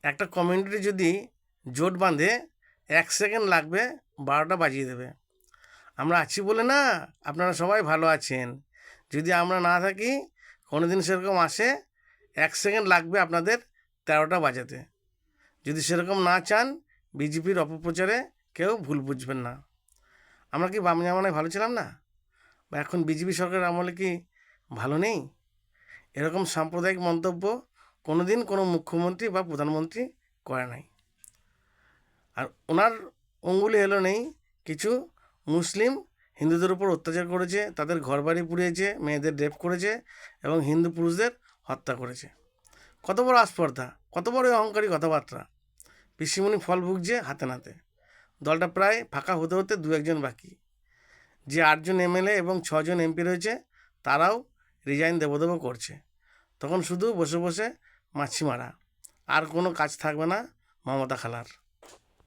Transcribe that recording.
একটা কমিউনিটি যদি জোট বাঁধে 1 সেকেন্ড লাগবে 12টা বাজিয়ে দেবে। আমরা আছি বলে না আপনারা সবাই ভালো আছেন। যদি আমরা না থাকি, কোনো দিন সেরকম আসে, 1 সেকেন্ড লাগবে আপনাদের 13টা বাজাতে। যদি সেরকম না চান, বিজেপির অপপ্রচারে কেউ ভুল বুঝবেন না। আমরা কি বাম জামানায় ভালো ছিলাম না? বা এখন বিজেপি সরকারের আমলে কি ভালো নেই? এরকম সাম্প্রদায়িক মন্তব্য কোনো দিন কোনো মুখ্যমন্ত্রী বা প্রধানমন্ত্রী করে নাই। আর ওনার অঙ্গুলি এলো নেই কিছু মুসলিম হিন্দুদের উপর অত্যাচার করেছে, তাদের ঘরবাড়ি পুড়িয়েছে, মেয়েদের রেপ করেছে এবং হিন্দু পুরুষদের হত্যা করেছে। কত বড় আস্পর্ধা, কত বড় অহংকারী কথাবার্তা! পিসিমণি ফল ভুগছে হাতে নাতে। দলটা প্রায় ফাঁকা হতে হতে 2-1 বাকি। যে 8 জন এমএলএ এবং 6 জন এমপি রয়েছে তারাও রিজাইন দেবো করছে। তখন শুধু বসে বসে মাছি মারা, আর কোনো কাজ থাকবে না মমতা খালার।